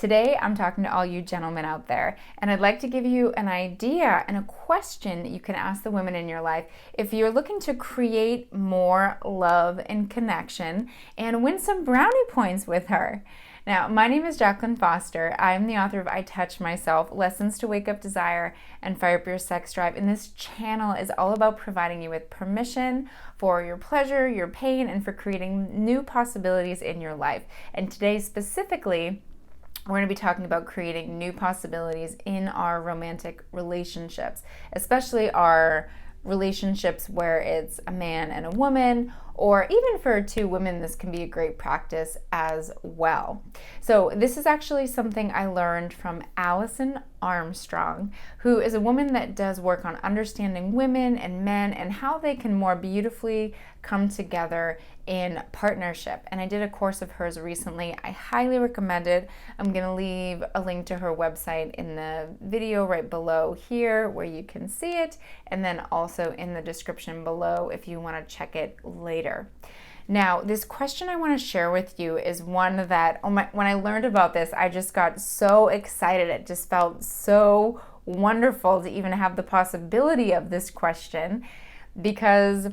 Today, I'm talking to all you gentlemen out there, and I'd like to give you an idea and a question you can ask the women in your life if you're looking to create more love and connection and win some brownie points with her. Now, my name is Jaclyn Foster. I'm the author of I Touch Myself, Lessons to Wake Up Desire and Fire Up Your Sex Drive. And this channel is all about providing you with permission for your pleasure, your pain, and for creating new possibilities in your life. And today specifically, we're going to be talking about creating new possibilities in our romantic relationships, especially our relationships where it's a man and a woman, or even for two women, this can be a great practice as well. So this is actually something I learned from Allison Armstrong, who is a woman that does work on understanding women and men and how they can more beautifully come together in partnership. And I did a course of hers recently. I highly recommend it. I'm going to leave a link to her website in the video right below here where you can see it, and then also in the description below if you want to check it later. Now, this question I want to share with you is one that, when I learned about this, I just got so excited. It just felt so wonderful to even have the possibility of this question, because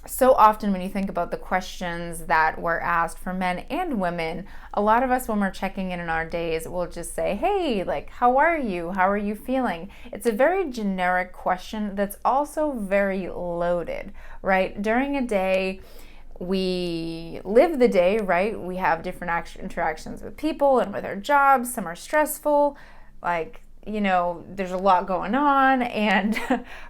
so often when you think about the questions that were asked for men and women, a lot of us when we're checking in our days will just say, hey, like, how are you? How are you feeling? It's a very generic question that's also very loaded, right? During a day, we live the day, right? We have different interactions with people and with our jobs. Some are stressful, like, there's a lot going on. And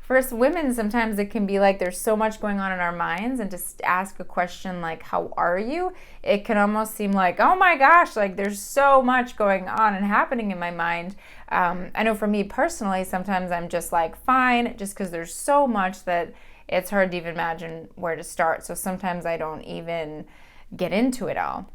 for us women, sometimes it can be like there's so much going on in our minds, and to ask a question like, how are you? It can almost seem like, oh my gosh, like there's so much going on and happening in my mind. I know for me personally, sometimes I'm just like, fine, just because there's so much that it's hard to even imagine where to start. So sometimes I don't even get into it all.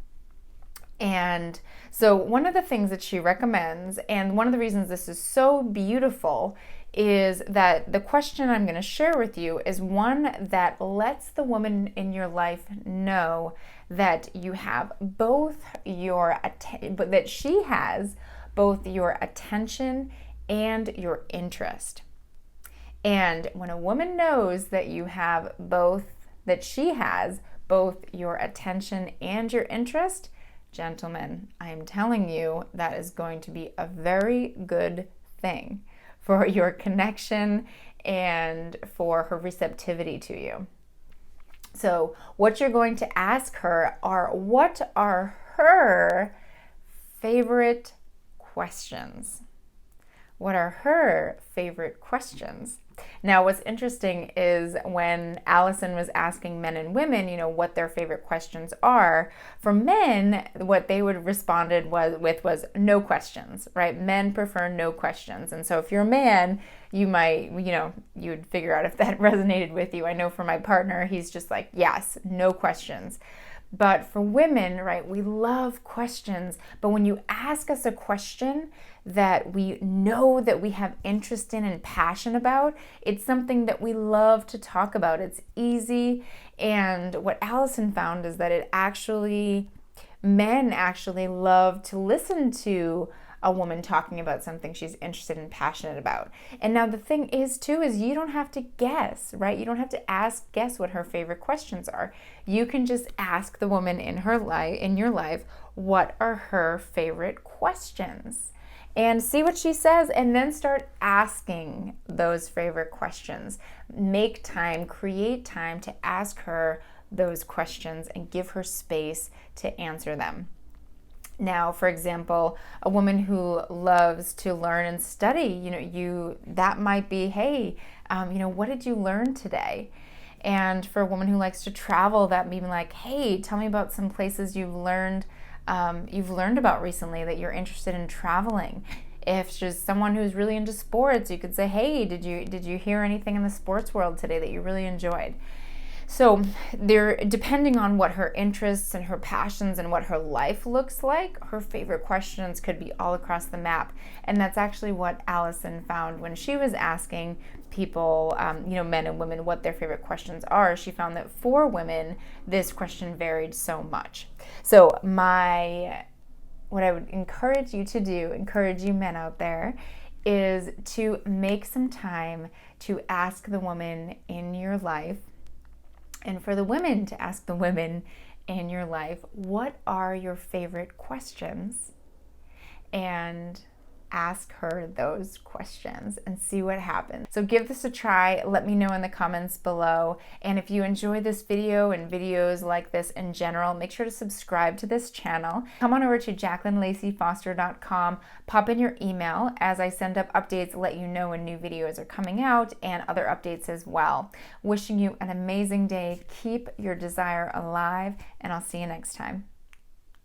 And so one of the things that she recommends, and one of the reasons this is so beautiful, is that the question I'm going to share with you is one that lets the woman in your life know that you have both that she has both your attention and your interest. And when a woman knows that you have both, that she has both your attention and your interest, gentlemen, I am telling you that is going to be a very good thing for your connection and for her receptivity to you. So what you're going to ask her are, what are her favorite questions? What are her favorite questions? Now, what's interesting is when Allison was asking men and women, what their favorite questions are, for men, what they would have responded was no questions, right? Men prefer no questions. And so if you're a man, you might, you'd figure out if that resonated with you. I know for my partner, he's just like, yes, no questions. But for women, right, we love questions. But when you ask us a question that we know that we have interest in and passion about, it's something that we love to talk about. It's easy. And what Allison found is that men actually love to listen to a woman talking about something she's interested and passionate about. And now the thing is you don't have to guess, right? You don't have to guess what her favorite questions are. You can just ask the woman in your life, what are her favorite questions? And see what she says, and then start asking those favorite questions. Make time, create time to ask her those questions and give her space to answer them. Now, for example, a woman who loves to learn and study, that might be, hey, what did you learn today? And for a woman who likes to travel, that may be like, hey, tell me about some places you've learned about recently that you're interested in traveling. If she's someone who's really into sports, you could say, hey, did you hear anything in the sports world today that you really enjoyed? So depending on what her interests and her passions and what her life looks like, her favorite questions could be all across the map. And that's actually what Allison found when she was asking people, men and women, what their favorite questions are. She found that for women, this question varied so much. So my what I would encourage you to do, encourage you men out there, is to make some time to ask the woman in your life, and for the women to ask the women in your life, what are your favorite questions? And ask her those questions and see what happens. So give this a try. Let me know in the comments below. And if you enjoy this video and videos like this in general, make sure to subscribe to this channel. Come on over to jaclynlaceyfoster.com, pop in your email as I send up updates, let you know when new videos are coming out and other updates as well. Wishing you an amazing day. Keep your desire alive, and I'll see you next time.